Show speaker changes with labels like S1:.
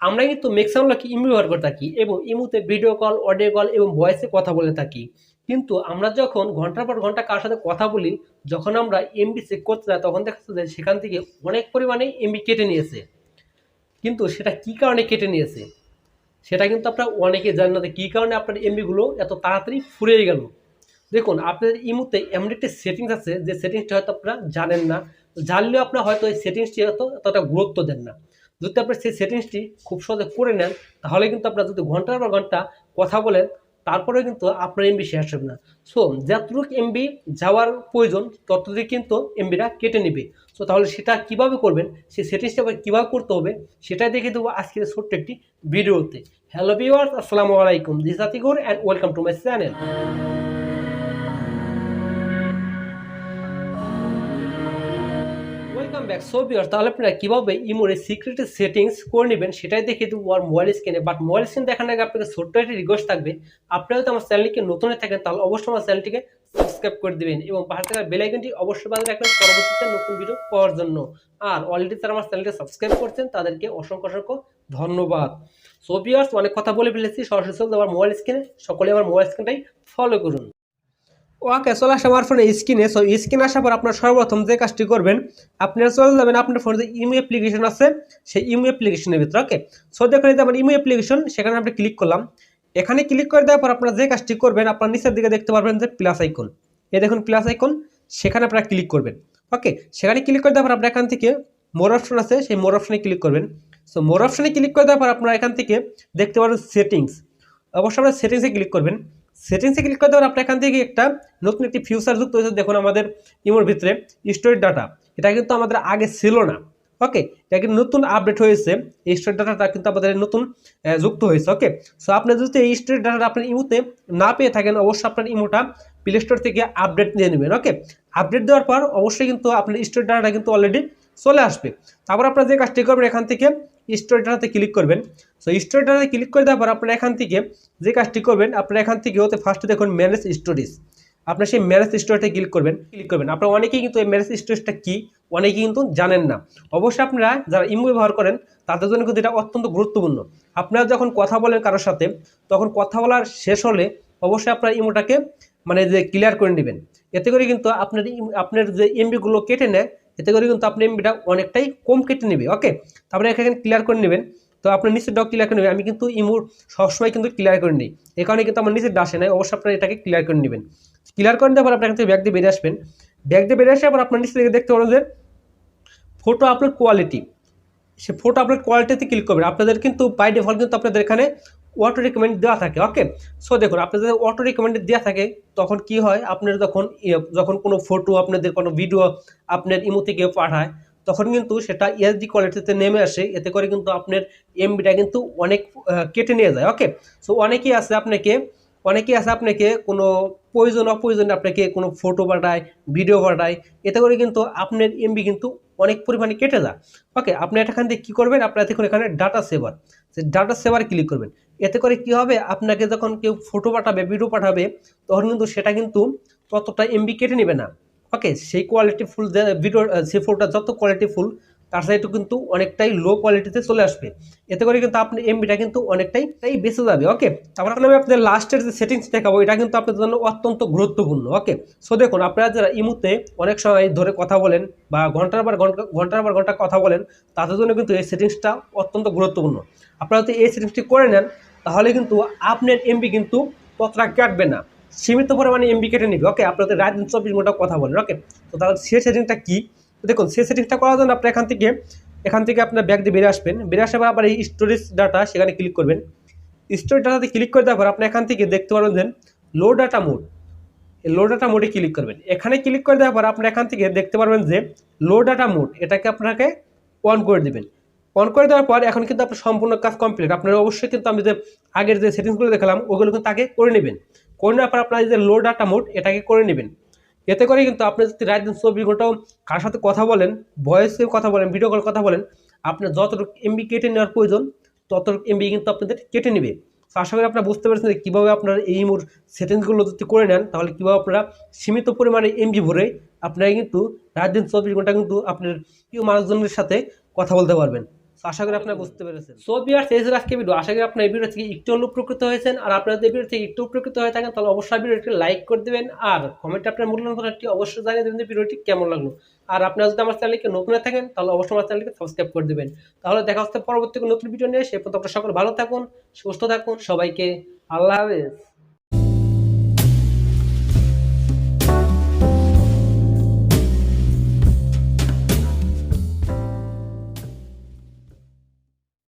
S1: আমরা কিন্তু ম্যাক্সিমাম লোক ইমো ব্যবহার করে থাকি এবং ইমোতে ভিডিও কল, অডিও কল এবং ভয়েসে কথা বলে থাকি। কিন্তু আমরা যখন ঘন্টার পর ঘন্টা কার সাথে কথা বলি, যখন আমরা এমবি চেক করতে যাই তখন দেখা যাচ্ছে যে সেখান থেকে অনেক পরিমাণে এমবি কেটে নিয়েছে। কিন্তু সেটা কি কারণে কেটে নিয়েছে সেটা কিন্তু আপনারা অনেকে জানেন না যে কী কারণে আপনার এমবিগুলো এত তাড়াতাড়ি ফুরিয়ে গেল। দেখুন আপনাদের ইমোতে এমন একটি সেটিংস আছে যে সেটিংসটা হয়তো আপনারা জানেন না, জানলেও আপনার হয়তো এই সেটিংসটি হয়তো এতটা গুরুত্ব দেন না। যদি আপনার সেই সেটিংসটি খুব সহজে করে নেন তাহলে কিন্তু আপনারা যদি ঘন্টার পর ঘন্টা কথা বলেন তারপরেও কিন্তু আপনার এমবি শেষ হবে না। সো যতটুকু এমবি যাওয়ার প্রয়োজন ততটুকু কিন্তু এমবিটা কেটে নেবে। সো তাহলে সেটা কীভাবে করবেন, সেই সেটিংসটা আবার কীভাবে করতে হবে সেটাই দেখে দেবো আজকের ছোট্ট একটি ভিডিওতে। হ্যালো ভিউয়ার্স, আসসালামু আলাইকুম, this is Atiqur and welcome to my channel. Welcome back. So viewers, তাহলে আপনারা কীভাবে ইমোর সিক্রেট সেটিংস করে নেবেন সেটাই দেখে দেবো আর মোবাইল স্ক্রিনে। বাট মোবাইল স্ক্রিন দেখার আগে আপনাকে ছোট্ট একটি রিকোয়েস্ট থাকবে, আপনারা যদি আমার চ্যানেলটিকে নতুন হয়ে থাকেন তাহলে অবশ্যই আমার চ্যানেলটিকে সাবস্ক্রাইব করে দেবেন এবং পাশে থাকা বেল আইকনটি অবশ্যই বাজিয়ে রাখবেন পরবর্তীতে নতুন ভিডিও পাওয়ার জন্য। আর অলরেডি যারা আমার চ্যানেলটি সাবস্ক্রাইব করছেন তাদেরকে অসংখ্য অসংখ্য ধন্যবাদ। সো ভিউয়ার্স, অনেক কথা বলে ফেলেছি, সরাসরি চলতে আমার মোবাইল স্ক্রিনে, সকলে আমার মোবাইল স্ক্রিনটাই ফলো করুন। ওকে, চলে আসা আমার ফোনে স্ক্রিনে। সো স্ক্রিনে আসার পর আপনার সর্বপ্রথম যে কাজটি করবেন, আপনারা চলে যাবেন আপনার ফোনে যে ইমো অ্যাপ্লিকেশন আছে সেই ইমো অ্যাপ্লিকেশনের ভিতরে। ওকে, সো দেখুন এই যে আমার ইমো অ্যাপ্লিকেশন, সেখানে আপনি ক্লিক করলাম। এখানে ক্লিক করে দেওয়ার পর আপনারা যে কাজটি করবেন, আপনার নিচের দিকে দেখতে পারবেন যে প্লাস আইকন, এই দেখুন প্লাস আইকন, সেখানে আপনারা ক্লিক করবেন। ওকে, সেখানে ক্লিক করে দেওয়ার পর আপনার এখান থেকে মোর অপশন আছে, সেই মোর অপশনে ক্লিক করবেন। সো মোর অপশনে ক্লিক করে দেওয়ার পর আপনারা এখান থেকে দেখতে পারবেন সেটিংস, অবশ্যই আপনারা সেটিংসে ক্লিক করবেন। সেটিংসে ক্লিক করে দেওয়ার আপনার এখান থেকে একটা নতুন একটি ফিউচার যুক্ত হয়েছে। দেখুন আমাদের ইমোর ভিতরে স্টোরেজ ডাটা, এটা কিন্তু আমাদের আগে ছিল না। ওকে, এটা কিন্তু নতুন আপডেট হয়েছে, এই স্টোরেজ ডাটাটা কিন্তু আমাদের নতুন যুক্ত হয়েছে। ওকে, সো আপনি যদি এই স্টোরেজ ডাটাটা আপনার ইমোতে না পেয়ে থাকেন অবশ্যই আপনার ইমোটা প্লে স্টোর থেকে আপডেট নিয়ে নেবেন। ওকে, আপডেট দেওয়ার পর অবশ্যই কিন্তু আপনার স্টোরেজ ডাটাটা কিন্তু অলরেডি চলে আসবে। তারপর আপনারা যে কাজটি করবেন, এখান থেকে স্টোরেজ ডাটাতে ক্লিক করবেন। সো স্টোরেজ ডাটাতে ক্লিক করে দেওয়ার পর আপনারা এখান থেকে যে কাজটি করবেন, আপনারা এখান থেকে হতে ফার্স্টে দেখুন ম্যানেজ স্টোরেজ, আপনার সেই ম্যানেজ স্টোরেজে ক্লিক করবেন। আপনারা অনেকেই কিন্তু এই ম্যানেজ স্টোরেজটা কি অনেকেই কিন্তু জানেন না। অবশ্যই আপনারা যারা ইমো ব্যবহার করেন তাদের জন্য কিন্তু এটা অত্যন্ত গুরুত্বপূর্ণ। আপনারা যখন কথা বলেন কারোর সাথে, তখন কথা বলার শেষ হলে অবশ্যই আপনার ইমোটাকে মানে যে ক্লিয়ার করে নেবেন। এতে করে কিন্তু আপনার যে এমবিগুলো কেটে নেয়, এতে করে কিন্তু আপনার এমবিটা অনেকটাই কম কেটে নেবে। ওকে, তারপরে এখানে ক্লিয়ার করে নেবেন। তো আপনার নিচের ডক ক্লিয়ার করে নেবেন। আমি কিন্তু ইমোর সবসময় কিন্তু ক্লিয়ার করে নিই, এই কারণে কিন্তু আমার নিচের ডাসে নাই। অবশ্যই আপনারা এটাকে ক্লিয়ার করে নেবেন। ক্লিয়ার করে দেওয়ার পর আপনার এখান থেকে ব্যাক দিয়ে বেরিয়ে আসবেন। ব্যাক দিয়ে বেরিয়ে আসার পর আপনার নিচে থেকে দেখতে পাবেন যে ফটো আপলোড কোয়ালিটি, সে ফটো আপলোড কোয়ালিটিতে ক্লিক করবেন। আপনাদের কিন্তু বাই ডিফল্ট কিন্তু আপনাদের এখানে অটো রিকমেন্ড দেওয়া থাকে। ওকে, সো দেখুন আপনাদের অটো রিকমেন্ড দেওয়া থাকে, তখন কি হয় আপনার যখন কোনো ফটো আপনাদের কোনো ভিডিও আপনার ইমো থেকে পাঠায় তখন কিন্তু সেটা এইচডি কোয়ালিটিতে নেমে আসে। এতে করে কিন্তু আপনার এমবিটা কিন্তু অনেক কেটে নিয়ে যায়। ওকে, সো অনেকেই আছে আপনাকে কোনো অপ্রয়োজনে আপনাকে কোনো ফটো পাঠায়, ভিডিও পাঠায়, এতে করে কিন্তু আপনার এমবি কিন্তু অনেক পরিমাণে কেটে যায়। ওকে, আপনি এখান থেকে কী করবেন, আপনারা দেখুন এখানে ডাটা সেভার, সে ডাটা সেভার ক্লিক করবেন। এতে করে কি হবে, আপনাকে যখন কেউ ফটো পাঠাবে, ভিডিও পাঠাবে, তখন কিন্তু সেটা কিন্তু ততটা এমবি কেটে নেবে না। ওকে, সেই কোয়ালিটি ফুল যে ভিডিও, সেই ফটোটা যত কোয়ালিটি ফুল তার সাইডে কিন্তু অনেকটাই লো কোয়ালিটিতে চলে আসবে। এতে করে কিন্তু আপনার এমবিটা কিন্তু অনেকটাই বেঁচে যাবে। ওকে, তারপর আমি আপনাদের লাস্টের যে সেটিংস দেখাবো, এটা কিন্তু আপনাদের জন্য অত্যন্ত গুরুত্বপূর্ণ। ওকে, সো দেখুন আপনারা যারা ইমোতে অনেক সময় ধরে কথা বলেন বা ঘন্টার পর ঘন্টা কথা বলেন, তাদের জন্য কিন্তু এই সেটিংসটা অত্যন্ত গুরুত্বপূর্ণ। আপনারা যদি এই সেটিংসটি করে নেন তাহলে কিন্তু আপনার এমবি কিন্তু ততটা কাটবে না, সীমিত পরিমাণে এমবি কেটে নেবে। ওকে, আপনাদের রাত 24 ঘন্টা কথা বলেন। ওকে, তো তাহলে সেই সেটিংসটা কি দেখুন, সেই সেটিংসটা করার জন্য আপনি এখান থেকে আপনার ব্যাক দিয়ে বেরিয়ে আসবেন। বেরিয়ে আসার পর আবার এই স্টোরেজ ডাটা সেখানে ক্লিক করবেন। স্টোরেজ ডাটাতে ক্লিক করে দেওয়ার পর আপনি এখান থেকে দেখতে পারবেন যে লো ডাটা মোড, এই লো ডাটা মোডে ক্লিক করবেন। এখানে ক্লিক করে দেওয়ার পর আপনি এখান থেকে দেখতে পারবেন যে লো ডাটা মোড, এটাকে আপনাকে অন করে দেবেন। অন করে দেওয়ার পর এখন কিন্তু আপনার সম্পূর্ণ কাজ কমপ্লিট। আপনারা অবশ্যই কিন্তু আমি যে আগের যে সেটিংসগুলো দেখালাম ওগুলো কিন্তু আগে করে নেবেন। করে নেওয়ার পর আপনার যে লো ডাটা মোড এটাকে করে নেবেন। এতে করে কিন্তু আপনি যদি রাত 24 ঘন্টাও কার সাথে কথা বলেন, ভয়েসে কথা বলেন, ভিডিও কল কথা বলেন, আপনার যতটুকু এমবি কেটে নেওয়ার প্রয়োজন ততটুকু এমবি কিন্তু আপনাদের কেটে নেবে। তো আশা করি আপনারা বুঝতে পারছেন যে কীভাবে আপনারা এই মোড সেটিংসগুলো যদি করে নেন তাহলে কীভাবে আপনারা সীমিত পরিমাণে এমবি ভরে আপনারা কিন্তু রাত 24 ঘন্টা কিন্তু আপনার প্রিয় মানুষজনের সাথে কথা বলতে পারবেন। আশা করি আপনারা বুঝতে পেরেছেন। সো ভিউয়ার্স, এই ছিল আজকে ভিডিও। আশা করি আপনারা এই ভিডিও থেকে একটু হলেও উপকৃত হয়েছেন। আর আপনারা যদি এই ভিডিও থেকে একটু উপকৃত হয়ে থাকেন তাহলে অবশ্যই ভিডিওটি লাইক করে দিবেন আর কমেন্টে আপনার মূল্যবান কথাটি অবশ্যই জানিয়ে দেবেন যে ভিডিওটি কেমন লাগলো। আর আপনারা যদি আমার চ্যানেলকে নতুন হয়ে থাকেন তাহলে অবশ্যই আমার চ্যানেলকে সাবস্ক্রাইব করে দিবেন। তাহলে দেখা হচ্ছে পরবর্তী কোনো নতুন ভিডিও নিয়ে। সে পর্যন্ত আপনারা সকলে ভালো থাকুন, সুস্থ থাকুন। সবাইকে আল্লাহ হাফেজ।